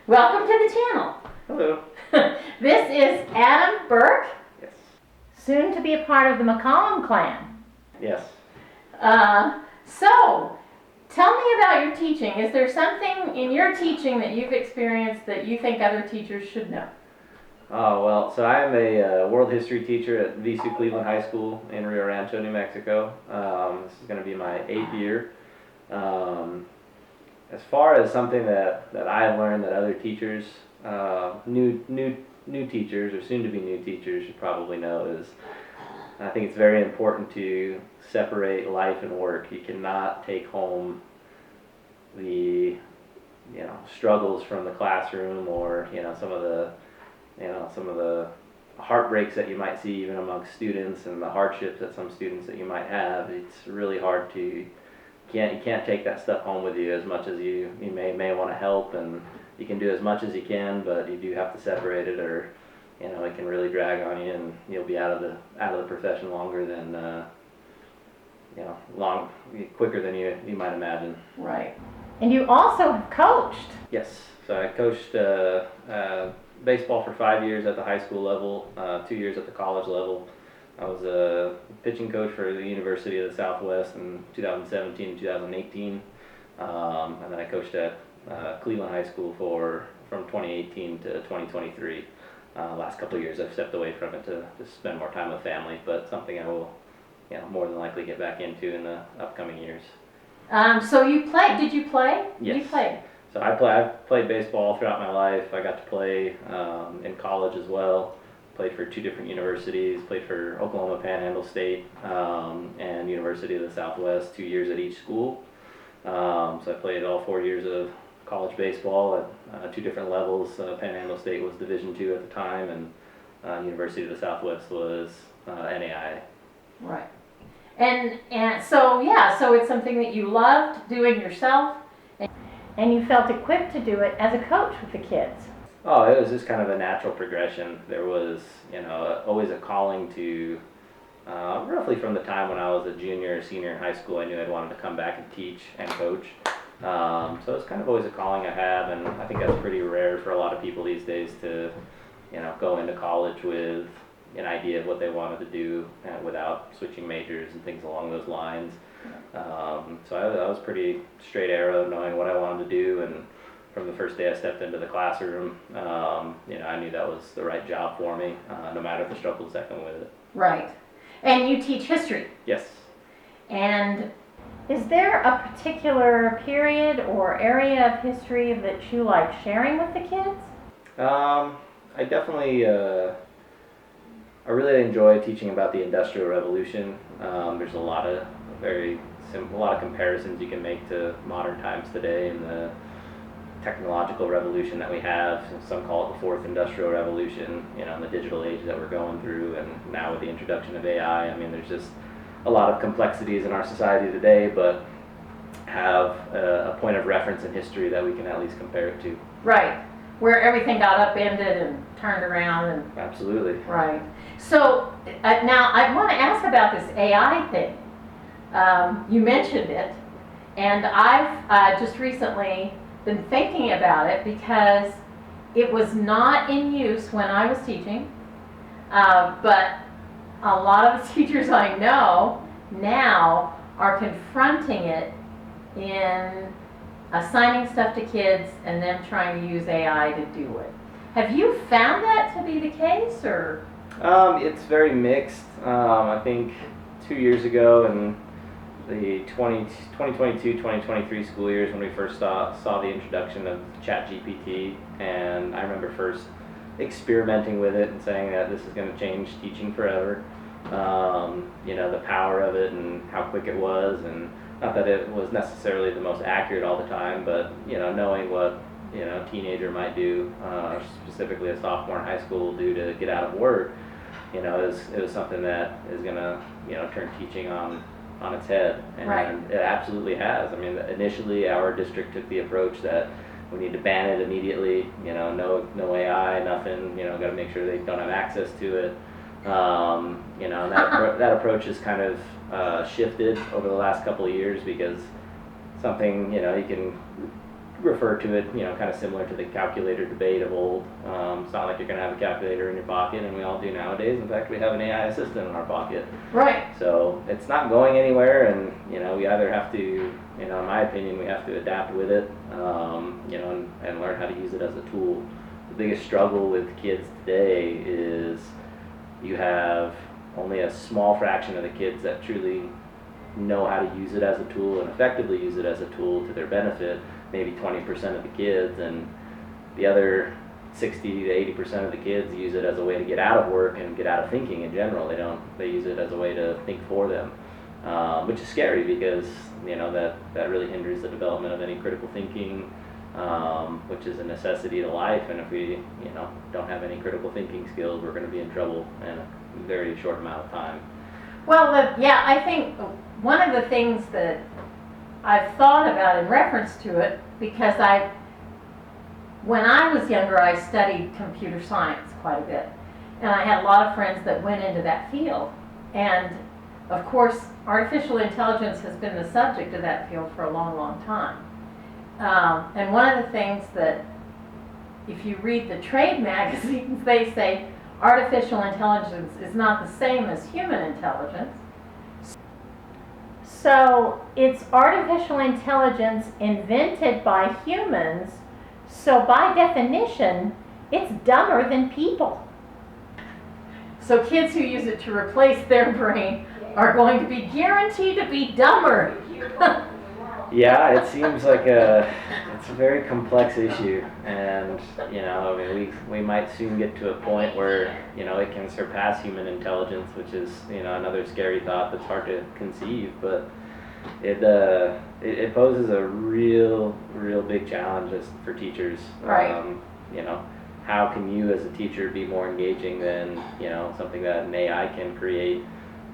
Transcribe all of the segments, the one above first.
Welcome to the channel. Hello. This is Adam Burke, Yes. soon to be a part of the McCollum clan. Yes. So, tell me about your teaching. Is there something in your teaching that you've experienced that you think other teachers should know? Oh, well, so I am a world history teacher at VSU Cleveland High School in Rio Rancho, New Mexico. This is going to be my 8th year. As far as something that I learned that other teachers, new teachers or soon to be new teachers should probably know is I think it's very important to separate life and work. You cannot take home the struggles from the classroom or some of the heartbreaks that you might see even amongst students and the hardships that some students that you might have. It's really hard to you can't take that stuff home with you as much as you may want to help, and you can do as much as you can, but you do have to separate it, or it can really drag on you, and you'll be out of the profession longer than quicker than you might imagine. Right. And you also have coached. Yes. So I coached baseball for 5 years at the high school level, 2 years at the college level. I was a pitching coach for the University of the Southwest in 2017 and 2018, and then I coached at Cleveland High School from 2018 to 2023. Last couple of years I've stepped away from it to spend more time with family, but something I will more than likely get back into in the upcoming years. So you played. Did you play? Yes. You played. So I've played baseball throughout my life. I got to play in college as well. Played for 2 different universities. Played for Oklahoma Panhandle State and University of the Southwest, 2 years at each school. So I played all 4 years of college baseball at 2 different levels. Panhandle State was Division II at the time, and University of the Southwest was NAIA. Right. And so it's something that you loved doing yourself, and you felt equipped to do it as a coach with the kids. Oh, it was just kind of a natural progression. There was, always a calling to, roughly from the time when I was a junior or senior in high school, I knew I'd wanted to come back and teach and coach. So it's kind of always a calling I have, and I think that's pretty rare for a lot of people these days to, go into college with an idea of what they wanted to do without switching majors and things along those lines. So I was pretty straight arrow knowing what I wanted to do, and from the first day I stepped into the classroom, I knew that was the right job for me, no matter the struggles that come with it. Right. And you teach history. Yes. And is there a particular period or area of history that you like sharing with the kids? I definitely, I really enjoy teaching about the Industrial Revolution. There's a lot of comparisons you can make to modern times today and the technological revolution that we have. Some call it the 4th Industrial Revolution, in the digital age that we're going through, and now with the introduction of AI. I mean, there's just a lot of complexities in our society today, but have a point of reference in history that we can at least compare it to. Right. Where everything got upended and turned around. And Absolutely. right. So now I want to ask about this AI thing. You mentioned it, and I've just recently been thinking about it because it was not in use when I was teaching, but a lot of the teachers I know now are confronting it in assigning stuff to kids and then trying to use AI to do it. Have you found that to be the case, or? It's very mixed. I think 2 years ago in the 2022-2023 school years when we first saw the introduction of ChatGPT, and I remember first experimenting with it and saying that this is going to change teaching forever. The power of it and how quick it was, and not that it was necessarily the most accurate all the time, but knowing what a teenager might do, specifically a sophomore in high school, do to get out of work, it was something that is going to turn teaching on its head, and right. It absolutely has. I mean, initially our district took the approach that we need to ban it immediately. No AI, nothing. Got to make sure they don't have access to it. And that approach has kind of shifted over the last couple of years, because something you can refer to it, kind of similar to the calculator debate of old. It's not like you're going to have a calculator in your pocket, and we all do nowadays. In fact, we have an AI assistant in our pocket. Right. So it's not going anywhere, and we either have to, in my opinion, we have to adapt with it, and learn how to use it as a tool. The biggest struggle with kids today is you have only a small fraction of the kids that truly know how to use it as a tool and effectively use it as a tool to their benefit. Maybe 20% of the kids, and the other 60 to 80% of the kids use it as a way to get out of work and get out of thinking in general. They use it as a way to think for them, which is scary because that really hinders the development of any critical thinking, which is a necessity to life. And if we don't have any critical thinking skills, we're going to be in trouble in a very short amount of time. Well, I think one of the things that I've thought about in reference to it, because when I was younger, I studied computer science quite a bit, and I had a lot of friends that went into that field. And of course, artificial intelligence has been the subject of that field for a long, long time. And one of the things that, if you read the trade magazines, they say artificial intelligence is not the same as human intelligence. So it's artificial intelligence invented by humans, so by definition, it's dumber than people. So kids who use it to replace their brain are going to be guaranteed to be dumber. Yeah, it seems like it's a very complex issue, and we might soon get to a point where it can surpass human intelligence, which is another scary thought that's hard to conceive, but it poses a real big challenge for teachers. Right. How can you as a teacher be more engaging than something that an AI can create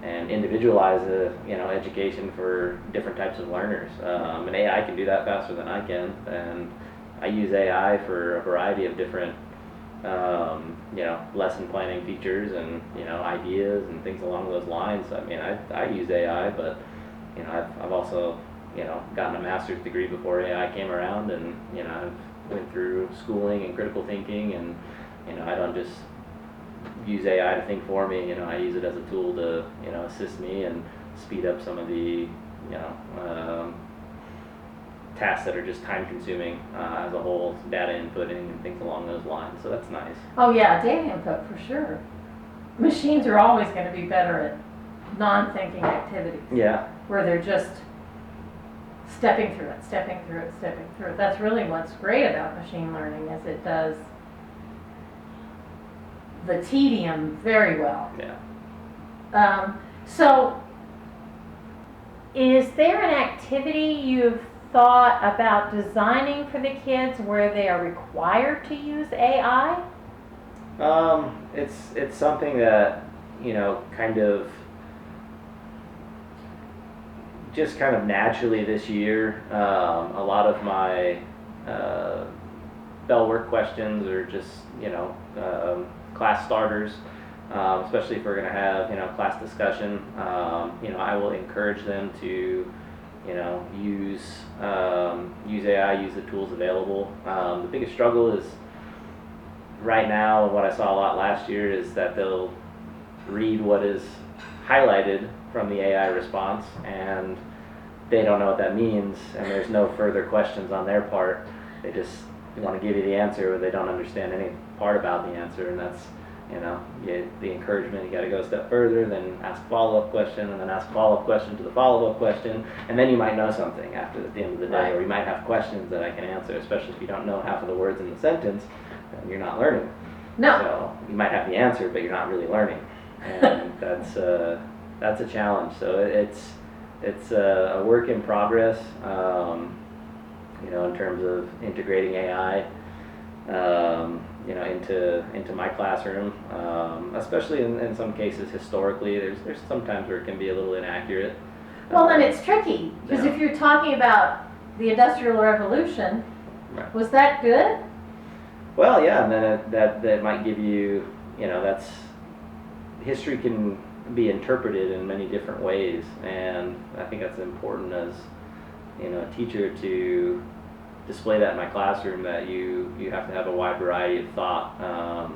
and individualize education for different types of learners. An AI can do that faster than I can, and I use AI for a variety of different lesson planning features and ideas and things along those lines. I mean, I use AI, but I've also gotten a master's degree before AI came around, and I've went through schooling and critical thinking, and I don't just use AI to think for me. I use it as a tool to assist me and speed up some of the tasks that are just time consuming as a whole, data inputting and things along those lines. So that's nice. Oh yeah, data input for sure. Machines are always going to be better at non-thinking activities. Yeah. Where they're just stepping through it. That's really what's great about machine learning, is it does the tedium very well. Yeah. So is there an activity you've thought about designing for the kids where they are required to use AI? It's something that kind of naturally this year. A lot of my bell work questions are just class starters, especially if we're going to have class discussion. I will encourage them to use AI, use the tools available. The biggest struggle is right now, what I saw a lot last year, is that they'll read what is highlighted from the AI response, and they don't know what that means, and there's no further questions on their part. They just want to give you the answer, but they don't understand any part about the answer, and that's the encouragement. You got to go a step further, then ask a follow-up question, and then ask a follow-up question to the follow-up question, and then you might know something at the end of the day. Right. Or you might have questions that I can answer, especially if you don't know half of the words in the sentence, then you're not learning. No. So you might have the answer, but you're not really learning, and that's a challenge. So it's a work in progress, in terms of integrating AI, into my classroom, especially in some cases historically. There's sometimes where it can be a little inaccurate. Well, and it's tricky, because Yeah. if you're talking about the Industrial Revolution, Right. was that good? Well, yeah, and then that might give you, that's, history can be interpreted in many different ways, and I think that's important as a teacher to display that in my classroom, that you have to have a wide variety of thought,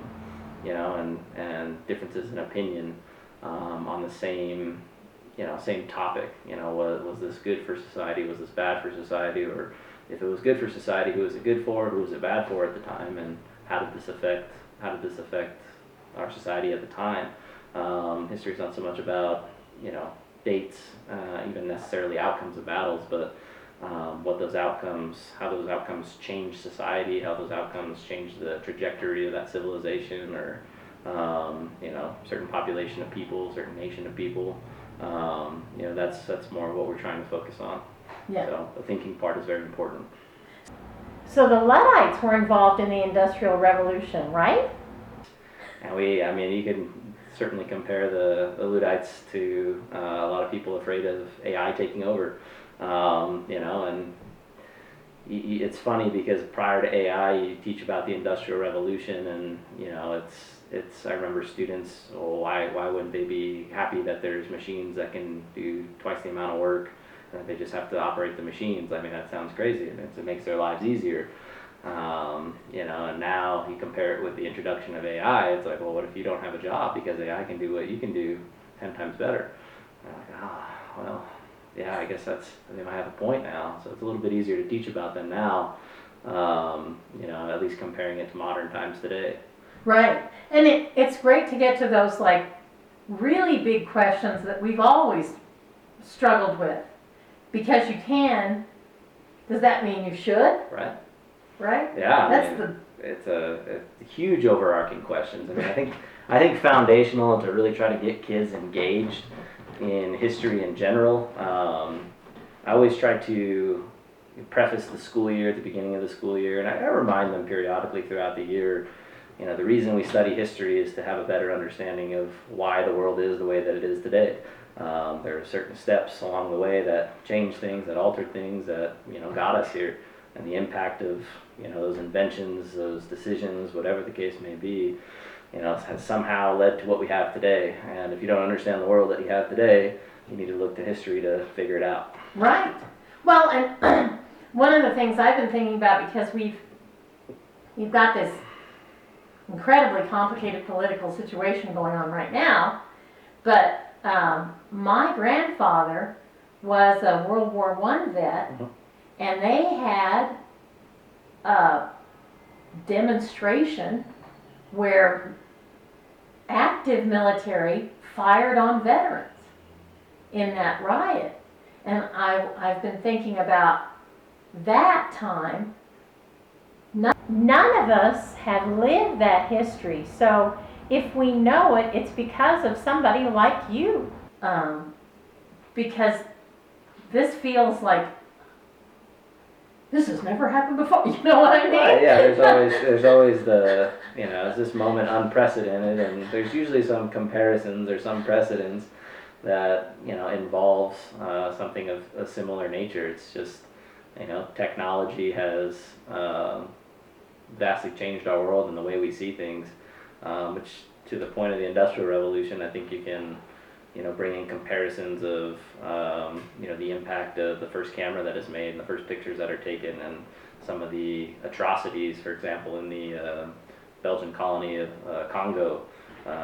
you know, and differences in opinion on the same, you know, same topic. You know, was this good for society? Was this bad for society? Or if it was good for society, who was it good for? Who was it bad for at the time? And how did this affect our society at the time? History is not so much about, you know, dates, even necessarily outcomes of battles, but what those outcomes, how those outcomes change society, how those outcomes change the trajectory of that civilization, or you know, certain population of people, certain nation of people. You know, that's more what we're trying to focus on. Yeah. So the thinking part is very important. So the Luddites were involved in the Industrial Revolution, right? And I mean, you can certainly compare the Luddites to a lot of people afraid of AI taking over. You know, and it's funny because prior to AI, you teach about the Industrial Revolution, and you know, it's. I remember students, oh, why wouldn't they be happy that there's machines that can do twice the amount of work, and they just have to operate the machines? I mean, that sounds crazy, and it makes their lives easier. You know, and now you compare it with the introduction of AI. It's like, well, what if you don't have a job because AI can do what you can do 10 times better? And I'm like, well. Yeah, I guess they might have a point now. So it's a little bit easier to teach about them now, you know, at least comparing it to modern times today. Right. And it's great to get to those like really big questions that we've always struggled with. Because you can, does that mean you should? Right. Right? Yeah. It's a huge overarching questions. I mean, I think foundational to really try to get kids engaged in history in general. I always try to preface the school year at the beginning of the school year, and I remind them periodically throughout the year, you know, the reason we study history is to have a better understanding of why the world is the way that it is today. There are certain steps along the way that changed things, that altered things, that, you know, got us here, and the impact of, you know, those inventions, those decisions, whatever the case may be, you know, has somehow led to what we have today. And if you don't understand the world that you have today, you need to look to history to figure it out. Right. Well, and one of the things I've been thinking about, because we've got this incredibly complicated political situation going on right now, but my grandfather was a World War I vet, Mm-hmm. and they had a demonstration where active military fired on veterans in that riot. And I've been thinking about that time. None of us have lived that history, so if we know it, it's because of somebody like you. Because this feels like this has never happened before. You know what I mean? Right, yeah, there's always the, you know, is this moment unprecedented? And there's usually some comparisons or some precedents that, you know, involves something of a similar nature. It's just, you know, technology has vastly changed our world and the way we see things, which to the point of the Industrial Revolution, I think you can, you know, bring in comparisons of, you know, the impact of the first camera that is made and the first pictures that are taken, and some of the atrocities, for example, in the Belgian colony of Congo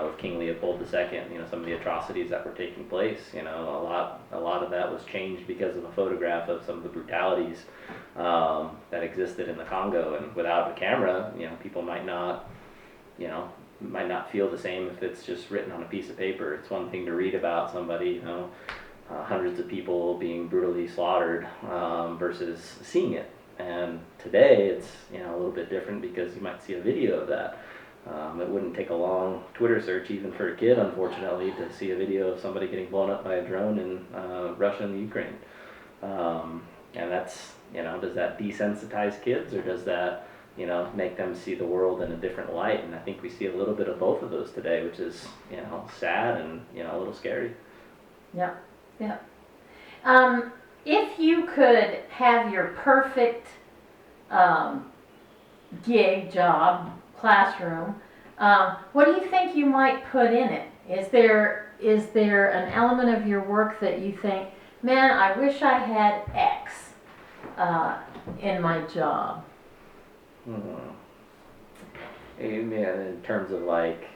with King Leopold II. You know, some of the atrocities that were taking place. You know, a lot of that was changed because of a photograph of some of the brutalities that existed in the Congo. And without a camera, you know, people might not feel the same if it's just written on a piece of paper. It's one thing to read about somebody, you know, hundreds of people being brutally slaughtered versus seeing it. And today it's, you know, a little bit different because you might see a video of that. It wouldn't take a long Twitter search, even for a kid, unfortunately, to see a video of somebody getting blown up by a drone in Russia and Ukraine. And that's, you know, does that desensitize kids, or does that, you know, make them see the world in a different light? And I think we see a little bit of both of those today, which is, you know, sad and, you know, a little scary. Yeah, yeah. If you could have your perfect gig, job, classroom, what do you think you might put in it? Is there an element of your work that you think, man, I wish I had X? in my job. Mhm. You mean in terms of like,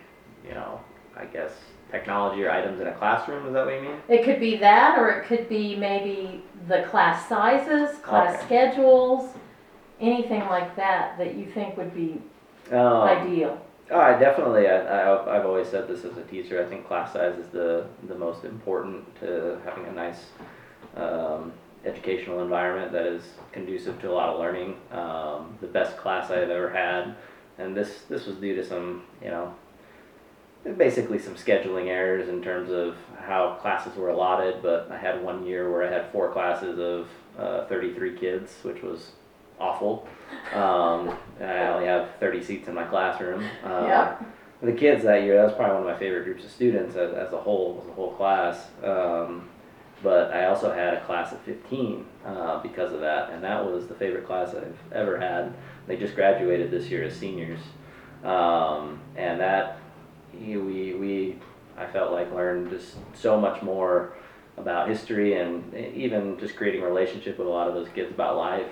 I guess technology or items in a classroom, is that what you mean? It could be that, or it could be maybe the class sizes, class Okay. schedules, anything like that that you think would be ideal. I definitely, I've always said this as a teacher, I think class size is the most important to having a nice educational environment that is conducive to a lot of learning. The best class I've ever had, and this was due to some, basically some scheduling errors in terms of how classes were allotted, but I had one year where I had 4 classes of 33 kids, which was awful. And I only have 30 seats in my classroom. Yep. The kids that year, that was probably one of my favorite groups of students as a whole class. But I also had a class of 15 because of that, and that was the favorite class I've ever had. They just graduated this year as seniors, and that I felt like learned just so much more about history and even just creating a relationship with a lot of those kids about life.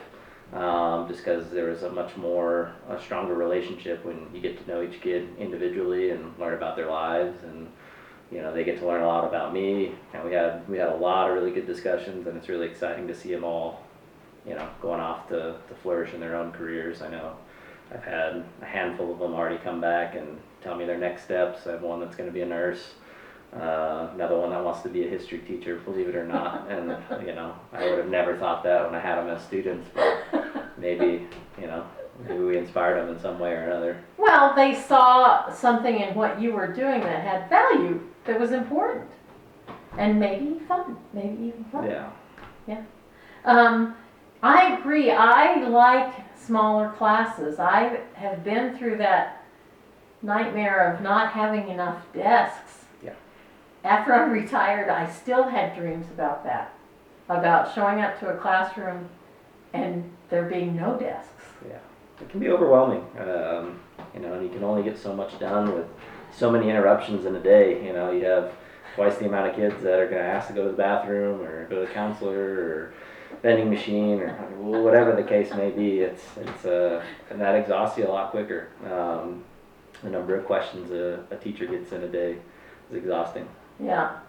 Just because there was a stronger relationship when you get to know each kid individually and learn about their lives, and they get to learn a lot about me. And we had a lot of really good discussions, and it's really exciting to see them all, going off to flourish in their own careers. I know I've had a handful of them already come back and tell me their next steps. I have one that's going to be a nurse, another one that wants to be a history teacher, believe it or not. And I would have never thought that when I had them as students, but maybe we inspired them in some way or another. Well, they saw something in what you were doing that had value, that was important, and maybe even fun. Yeah. I agree. I like smaller classes. I have been through that nightmare of not having enough desks. Yeah. After I'm retired, I still had dreams about that, about showing up to a classroom and there being no desks. Yeah. It can be overwhelming, and you can only get so much done with so many interruptions in a day. You have twice the amount of kids that are going to ask to go to the bathroom or go to the counselor or vending machine or whatever the case may be. And that exhausts you a lot quicker. The number of questions a teacher gets in a day is exhausting. Yeah.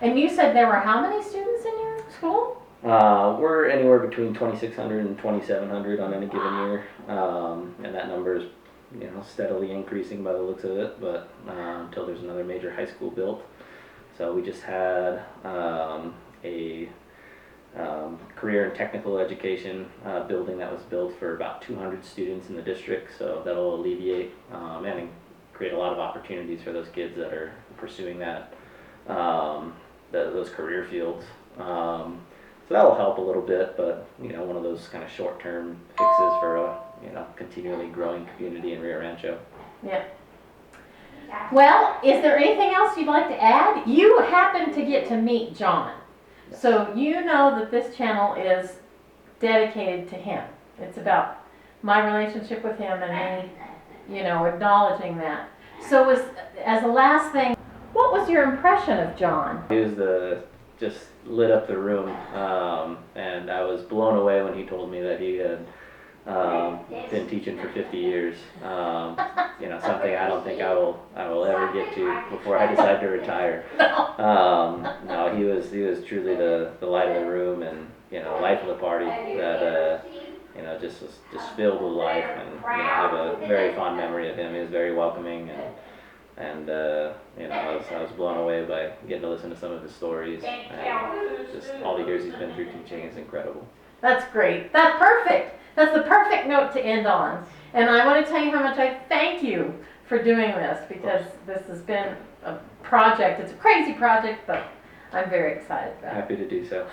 And you said there were how many students in your school? We're anywhere between 2,600 and 2,700 on any given year, and that number is steadily increasing by the looks of it, but until there's another major high school built. So we just had a career and technical education building that was built for about 200 students in the district, so that'll alleviate and create a lot of opportunities for those kids that are pursuing those career fields. So that'll help a little bit, but one of those kind of short-term fixes for a continually growing community in Rio Rancho. Yeah. Well, is there anything else you'd like to add? You happen to get to meet John, so you know that this channel is dedicated to him. It's about my relationship with him and me, acknowledging that. So as a last thing, what was your impression of John? He was just lit up the room, and I was blown away when he told me that he had been teaching for 50 years. Something I don't think I will ever get to before I decide to retire. No, he was truly the light of the room and life of the party that just was just filled with life, and I have a very fond memory of him. He was very welcoming, and I was blown away by getting to listen to some of his stories, and just all the years he's been through teaching is incredible. That's great. That's perfect. That's the perfect note to end on. And I want to tell you how much I thank you for doing this, because this has been a project. It's a crazy project, but I'm very excited about it. Happy to do so.